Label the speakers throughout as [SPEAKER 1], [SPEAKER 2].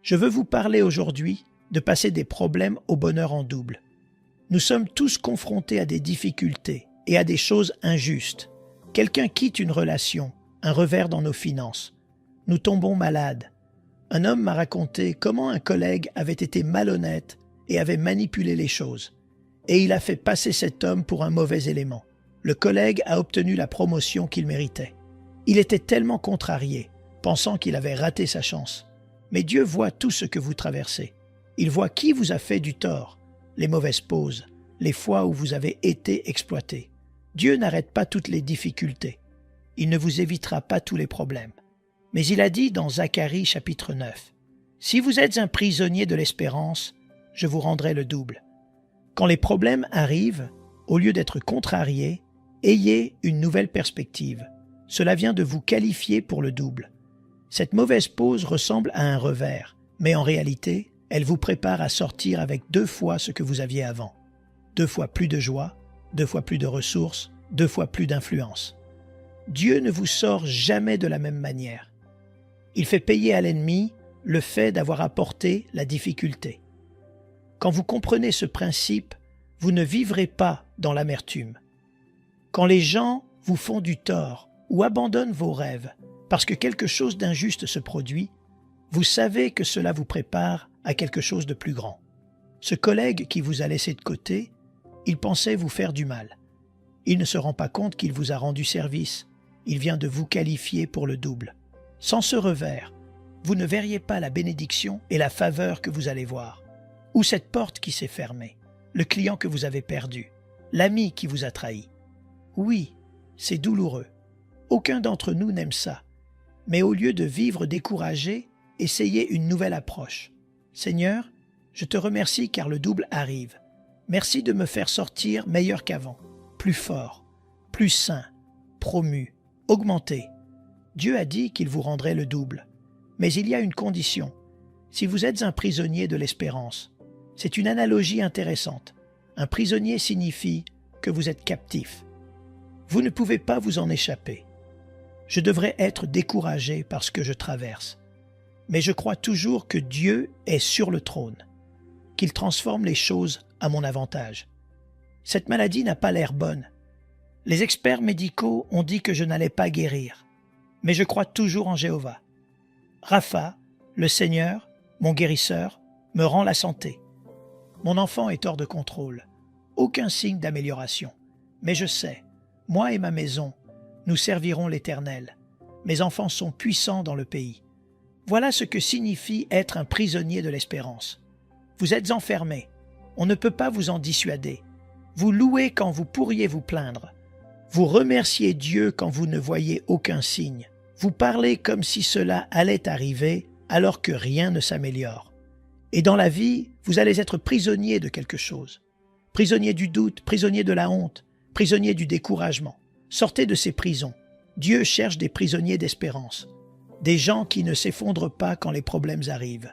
[SPEAKER 1] Je veux vous parler aujourd'hui de passer des problèmes au bonheur en double. Nous sommes tous confrontés à des difficultés et à des choses injustes. Quelqu'un quitte une relation, un revers dans nos finances. Nous tombons malades. Un homme m'a raconté comment un collègue avait été malhonnête et avait manipulé les choses. Et il a fait passer cet homme pour un mauvais élément. Le collègue a obtenu la promotion qu'il méritait. Il était tellement contrarié, pensant qu'il avait raté sa chance. Mais Dieu voit tout ce que vous traversez. Il voit qui vous a fait du tort, les mauvaises pauses, les fois où vous avez été exploité. Dieu n'arrête pas toutes les difficultés. Il ne vous évitera pas tous les problèmes. Mais il a dit dans Zacharie chapitre 9, « Si vous êtes un prisonnier de l'espérance, je vous rendrai le double. » Quand les problèmes arrivent, au lieu d'être contrariés, ayez une nouvelle perspective. Cela vient de vous qualifier pour le double. Cette mauvaise pause ressemble à un revers, mais en réalité, elle vous prépare à sortir avec 2 fois ce que vous aviez avant. 2 fois plus de joie, 2 fois plus de ressources, 2 fois plus d'influence. Dieu ne vous sort jamais de la même manière. Il fait payer à l'ennemi le fait d'avoir apporté la difficulté. Quand vous comprenez ce principe, vous ne vivrez pas dans l'amertume. Quand les gens vous font du tort ou abandonnent vos rêves parce que quelque chose d'injuste se produit, vous savez que cela vous prépare à quelque chose de plus grand. Ce collègue qui vous a laissé de côté, il pensait vous faire du mal. Il ne se rend pas compte qu'il vous a rendu service. Il vient de vous qualifier pour le double. Sans ce revers, vous ne verriez pas la bénédiction et la faveur que vous allez voir. Ou cette porte qui s'est fermée, le client que vous avez perdu, l'ami qui vous a trahi. Oui, c'est douloureux. Aucun d'entre nous n'aime ça. Mais au lieu de vivre découragé, essayez une nouvelle approche. Seigneur, je te remercie car le double arrive. Merci de me faire sortir meilleur qu'avant, plus fort, plus sain, promu, augmenté. Dieu a dit qu'il vous rendrait le double. Mais il y a une condition. Si vous êtes un prisonnier de l'espérance, c'est une analogie intéressante. Un prisonnier signifie que vous êtes captif. Vous ne pouvez pas vous en échapper. Je devrais être découragé par ce que je traverse. Mais je crois toujours que Dieu est sur le trône, qu'il transforme les choses à mon avantage. Cette maladie n'a pas l'air bonne. Les experts médicaux ont dit que je n'allais pas guérir, mais je crois toujours en Jéhovah. Rapha, le Seigneur, mon guérisseur, me rend la santé. Mon enfant est hors de contrôle. Aucun signe d'amélioration. Mais je sais, moi et ma maison, nous servirons l'Éternel. Mes enfants sont puissants dans le pays. Voilà ce que signifie être un prisonnier de l'espérance. Vous êtes enfermé. On ne peut pas vous en dissuader. Vous louez quand vous pourriez vous plaindre. Vous remerciez Dieu quand vous ne voyez aucun signe. Vous parlez comme si cela allait arriver alors que rien ne s'améliore. Et dans la vie, vous allez être prisonnier de quelque chose. Prisonnier du doute, prisonnier de la honte, prisonnier du découragement. Sortez de ces prisons. Dieu cherche des prisonniers d'espérance. Des gens qui ne s'effondrent pas quand les problèmes arrivent.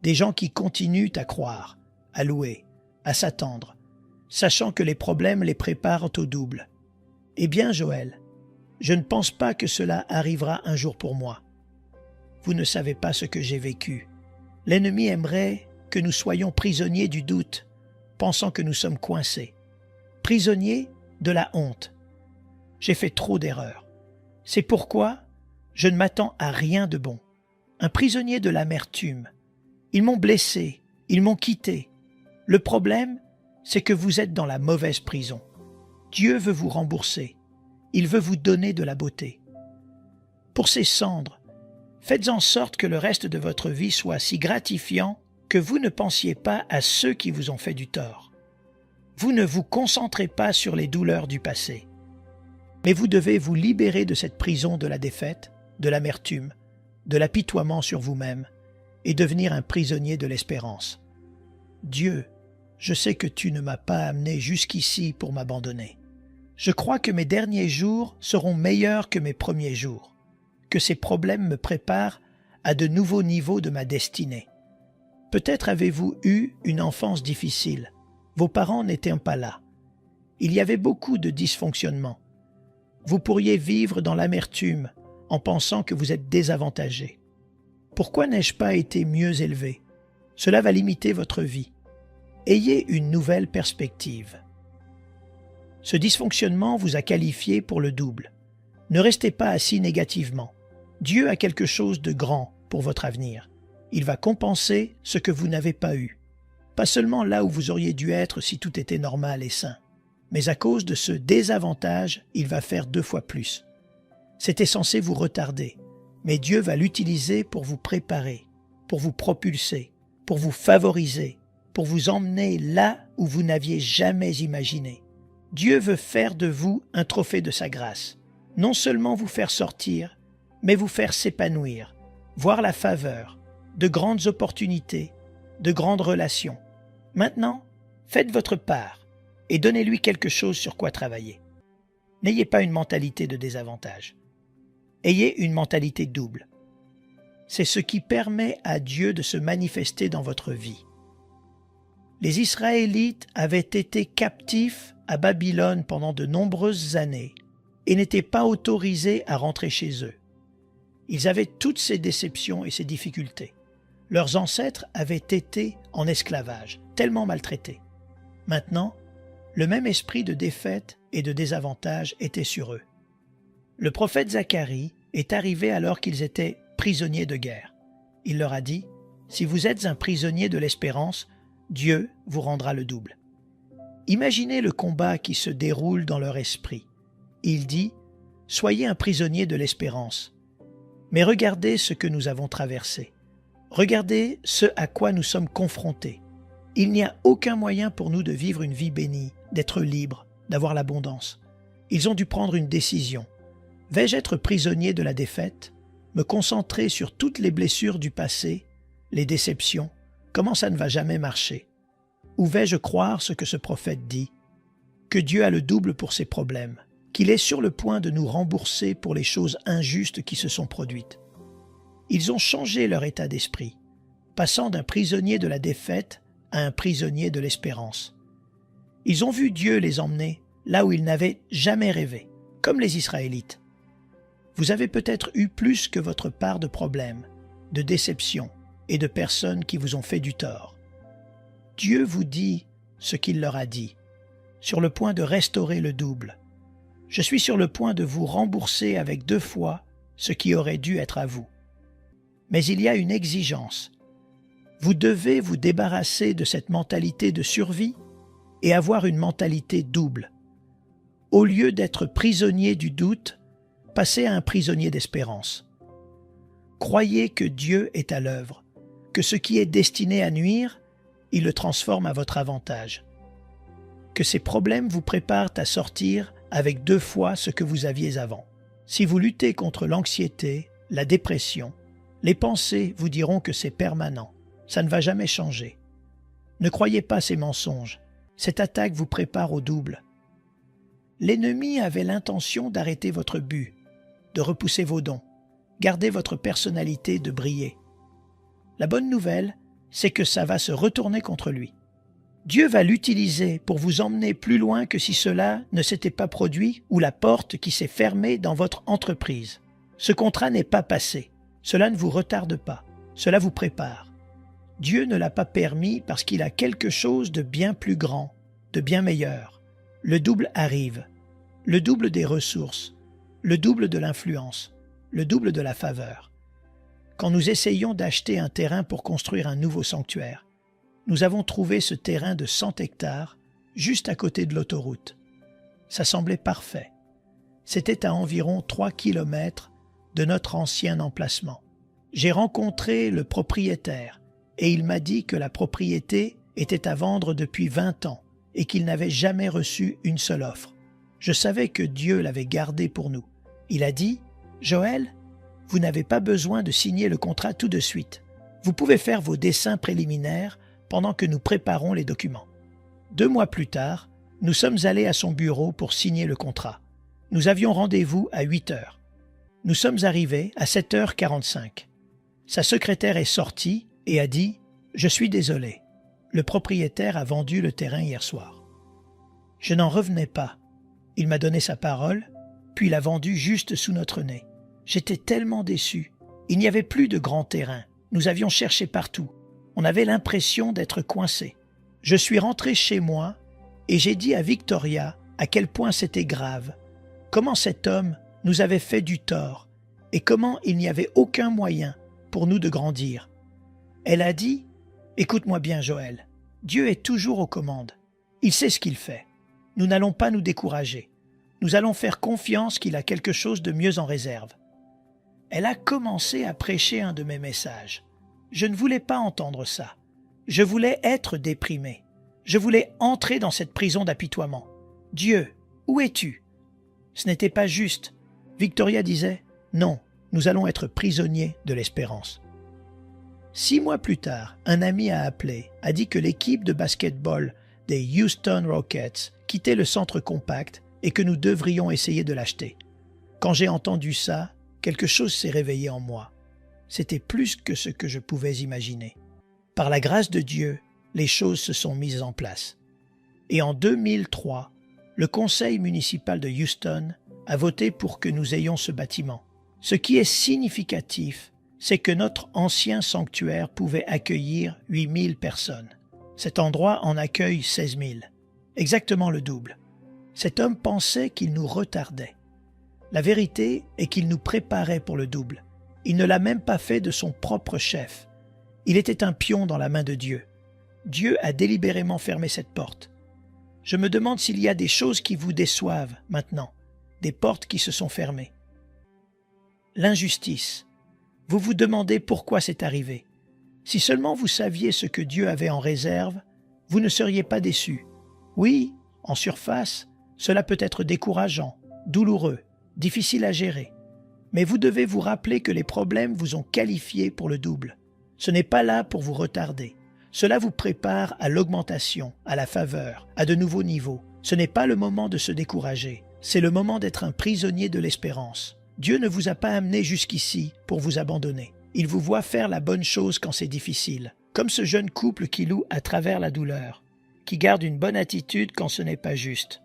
[SPEAKER 1] Des gens qui continuent à croire, à louer, à s'attendre, sachant que les problèmes les préparent au double. Eh bien, Joël, je ne pense pas que cela arrivera un jour pour moi. Vous ne savez pas ce que j'ai vécu. L'ennemi aimerait que nous soyons prisonniers du doute, pensant que nous sommes coincés. Prisonniers de la honte. J'ai fait trop d'erreurs. C'est pourquoi je ne m'attends à rien de bon. Un prisonnier de l'amertume. Ils m'ont blessé, ils m'ont quitté. Le problème, c'est que vous êtes dans la mauvaise prison. Dieu veut vous rembourser. Il veut vous donner de la beauté. Pour ces cendres, faites en sorte que le reste de votre vie soit si gratifiant que vous ne pensiez pas à ceux qui vous ont fait du tort. Vous ne vous concentrez pas sur les douleurs du passé. Mais vous devez vous libérer de cette prison de la défaite, de l'amertume, de l'apitoiement sur vous-même et devenir un prisonnier de l'espérance. Dieu, je sais que tu ne m'as pas amené jusqu'ici pour m'abandonner. Je crois que mes derniers jours seront meilleurs que mes premiers jours, que ces problèmes me préparent à de nouveaux niveaux de ma destinée. Peut-être avez-vous eu une enfance difficile. Vos parents n'étaient pas là. Il y avait beaucoup de dysfonctionnements. Vous pourriez vivre dans l'amertume en pensant que vous êtes désavantagé. Pourquoi n'ai-je pas été mieux élevé? Cela va limiter votre vie. Ayez une nouvelle perspective. Ce dysfonctionnement vous a qualifié pour le double. Ne restez pas assis négativement. Dieu a quelque chose de grand pour votre avenir. Il va compenser ce que vous n'avez pas eu. Pas seulement là où vous auriez dû être si tout était normal et sain, mais à cause de ce désavantage, il va faire 2 fois plus. C'était censé vous retarder, mais Dieu va l'utiliser pour vous préparer, pour vous propulser, pour vous favoriser, pour vous emmener là où vous n'aviez jamais imaginé. Dieu veut faire de vous un trophée de sa grâce. Non seulement vous faire sortir, mais vous faire s'épanouir, voir la faveur, de grandes opportunités, de grandes relations. Maintenant, faites votre part et donnez-lui quelque chose sur quoi travailler. N'ayez pas une mentalité de désavantage. Ayez une mentalité double. C'est ce qui permet à Dieu de se manifester dans votre vie. Les Israélites avaient été captifs à Babylone pendant de nombreuses années et n'étaient pas autorisés à rentrer chez eux. Ils avaient toutes ces déceptions et ces difficultés. Leurs ancêtres avaient été en esclavage, tellement maltraités. Maintenant, le même esprit de défaite et de désavantage était sur eux. Le prophète Zacharie est arrivé alors qu'ils étaient prisonniers de guerre. Il leur a dit, « Si vous êtes un prisonnier de l'espérance, Dieu vous rendra le double. » Imaginez le combat qui se déroule dans leur esprit. Il dit, « Soyez un prisonnier de l'espérance. » Mais regardez ce que nous avons traversé. Regardez ce à quoi nous sommes confrontés. Il n'y a aucun moyen pour nous de vivre une vie bénie, d'être libre, d'avoir l'abondance. Ils ont dû prendre une décision. Vais-je être prisonnier de la défaite, me concentrer sur toutes les blessures du passé, les déceptions, comment ça ne va jamais marcher? Ou vais-je croire ce que ce prophète dit, que Dieu a le double pour ses problèmes, qu'il est sur le point de nous rembourser pour les choses injustes qui se sont produites? Ils ont changé leur état d'esprit, passant d'un prisonnier de la défaite à un prisonnier de l'espérance. Ils ont vu Dieu les emmener là où ils n'avaient jamais rêvé, comme les Israélites. Vous avez peut-être eu plus que votre part de problèmes, de déceptions et de personnes qui vous ont fait du tort. Dieu vous dit ce qu'il leur a dit, sur le point de restaurer le double. Je suis sur le point de vous rembourser avec 2 fois ce qui aurait dû être à vous. Mais il y a une exigence. Vous devez vous débarrasser de cette mentalité de survie et avoir une mentalité double. Au lieu d'être prisonnier du doute, passez à un prisonnier d'espérance. Croyez que Dieu est à l'œuvre, que ce qui est destiné à nuire, il le transforme à votre avantage. Que ces problèmes vous préparent à sortir avec 2 fois ce que vous aviez avant. Si vous luttez contre l'anxiété, la dépression, les pensées vous diront que c'est permanent, ça ne va jamais changer. Ne croyez pas ces mensonges, cette attaque vous prépare au double. L'ennemi avait l'intention d'arrêter votre but, de repousser vos dons, garder votre personnalité de briller. La bonne nouvelle, c'est que ça va se retourner contre lui. Dieu va l'utiliser pour vous emmener plus loin que si cela ne s'était pas produit ou la porte qui s'est fermée dans votre entreprise. Ce contrat n'est pas passé. Cela ne vous retarde pas, cela vous prépare. Dieu ne l'a pas permis parce qu'il a quelque chose de bien plus grand, de bien meilleur. Le double arrive, le double des ressources, le double de l'influence, le double de la faveur. Quand nous essayons d'acheter un terrain pour construire un nouveau sanctuaire, nous avons trouvé ce terrain de 100 hectares juste à côté de l'autoroute. Ça semblait parfait. C'était à environ 3 kilomètres de notre ancien emplacement. J'ai rencontré le propriétaire et il m'a dit que la propriété était à vendre depuis 20 ans et qu'il n'avait jamais reçu une seule offre. Je savais que Dieu l'avait gardé pour nous. Il a dit, « Joël, vous n'avez pas besoin de signer le contrat tout de suite. Vous pouvez faire vos dessins préliminaires pendant que nous préparons les documents. » 2 mois plus tard, nous sommes allés à son bureau pour signer le contrat. Nous avions rendez-vous à 8 heures. Nous sommes arrivés à 7h45. Sa secrétaire est sortie et a dit « Je suis désolé, le propriétaire a vendu le terrain hier soir. » Je n'en revenais pas. Il m'a donné sa parole, puis l'a vendu juste sous notre nez. J'étais tellement déçu. Il n'y avait plus de grand terrain, Nous avions cherché partout. On avait l'impression d'être coincés. Je suis rentré chez moi et j'ai dit à Victoria à quel point c'était grave, comment cet homme nous avait fait du tort et comment il n'y avait aucun moyen pour nous de grandir. Elle a dit « Écoute-moi bien, Joël, Dieu est toujours aux commandes. Il sait ce qu'il fait. Nous n'allons pas nous décourager. Nous allons faire confiance qu'il a quelque chose de mieux en réserve. » Elle a commencé à prêcher un de mes messages. Je ne voulais pas entendre ça. Je voulais être déprimé. Je voulais entrer dans cette prison d'apitoiement. « Dieu, où es-tu » Ce n'était pas juste. Victoria disait « Non, nous allons être prisonniers de l'espérance. » 6 mois plus tard, un ami a appelé, a dit que l'équipe de basketball des Houston Rockets quittait le centre compact et que nous devrions essayer de l'acheter. Quand j'ai entendu ça, quelque chose s'est réveillé en moi. C'était plus que ce que je pouvais imaginer. Par la grâce de Dieu, les choses se sont mises en place. Et en 2003, le conseil municipal de Houston a voté pour que nous ayons ce bâtiment. Ce qui est significatif, c'est que notre ancien sanctuaire pouvait accueillir 8000 personnes. Cet endroit en accueille 16 000, exactement le double. Cet homme pensait qu'il nous retardait. La vérité est qu'il nous préparait pour le double. Il ne l'a même pas fait de son propre chef. Il était un pion dans la main de Dieu. Dieu a délibérément fermé cette porte. Je me demande s'il y a des choses qui vous déçoivent maintenant, des portes qui se sont fermées. L'injustice. Vous vous demandez pourquoi c'est arrivé. Si seulement vous saviez ce que Dieu avait en réserve, vous ne seriez pas déçus. Oui, en surface, cela peut être décourageant, douloureux, difficile à gérer. Mais vous devez vous rappeler que les problèmes vous ont qualifié pour le double. Ce n'est pas là pour vous retarder. Cela vous prépare à l'augmentation, à la faveur, à de nouveaux niveaux. Ce n'est pas le moment de se décourager. C'est le moment d'être un prisonnier de l'espérance. Dieu ne vous a pas amené jusqu'ici pour vous abandonner. Il vous voit faire la bonne chose quand c'est difficile, comme ce jeune couple qui loue à travers la douleur, qui garde une bonne attitude quand ce n'est pas juste.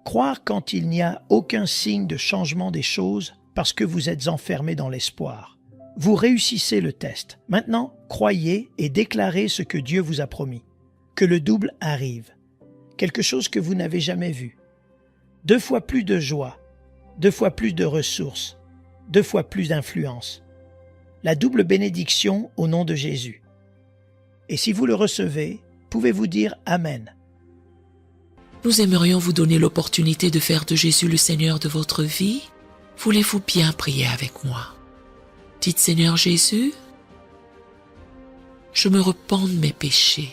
[SPEAKER 1] Croire quand il n'y a aucun signe de changement des choses parce que vous êtes enfermé dans l'espoir. Vous réussissez le test. Maintenant, croyez et déclarez ce que Dieu vous a promis. Que le double arrive. Quelque chose que vous n'avez jamais vu. 2 fois plus de joie, 2 fois plus de ressources, 2 fois plus d'influence. La double bénédiction au nom de Jésus. Et si vous le recevez, pouvez-vous dire Amen.
[SPEAKER 2] Nous aimerions vous donner l'opportunité de faire de Jésus le Seigneur de votre vie. Voulez-vous bien prier avec moi? Dites Seigneur Jésus, je me repens de mes péchés.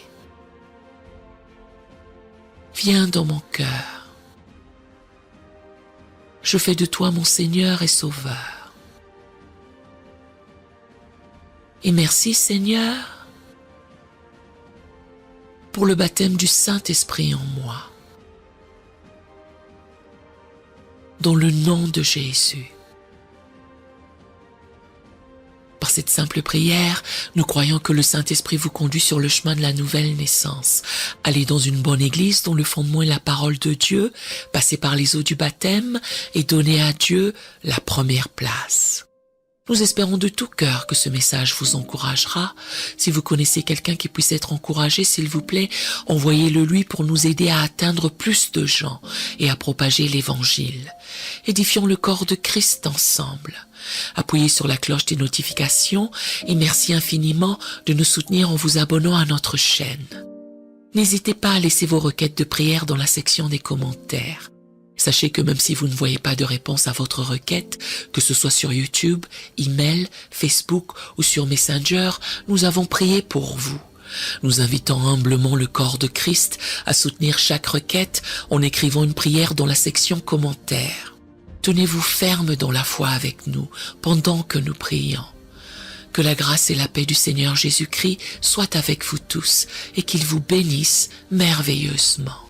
[SPEAKER 2] Viens dans mon cœur. Je fais de toi mon Seigneur et Sauveur. Et merci Seigneur pour le baptême du Saint-Esprit en moi. Dans le nom de Jésus. Par cette simple prière, nous croyons que le Saint-Esprit vous conduit sur le chemin de la nouvelle naissance. Allez dans une bonne église dont le fondement est la parole de Dieu, passez par les eaux du baptême et donnez à Dieu la première place. Nous espérons de tout cœur que ce message vous encouragera. Si vous connaissez quelqu'un qui puisse être encouragé, s'il vous plaît, envoyez-le lui pour nous aider à atteindre plus de gens et à propager l'Évangile. Édifions le corps de Christ ensemble. Appuyez sur la cloche des notifications et merci infiniment de nous soutenir en vous abonnant à notre chaîne. N'hésitez pas à laisser vos requêtes de prière dans la section des commentaires. Sachez que même si vous ne voyez pas de réponse à votre requête, que ce soit sur YouTube, email, Facebook ou sur Messenger, nous avons prié pour vous. Nous invitons humblement le corps de Christ à soutenir chaque requête en écrivant une prière dans la section commentaires. Tenez-vous ferme dans la foi avec nous pendant que nous prions. Que la grâce et la paix du Seigneur Jésus-Christ soient avec vous tous et qu'il vous bénisse merveilleusement.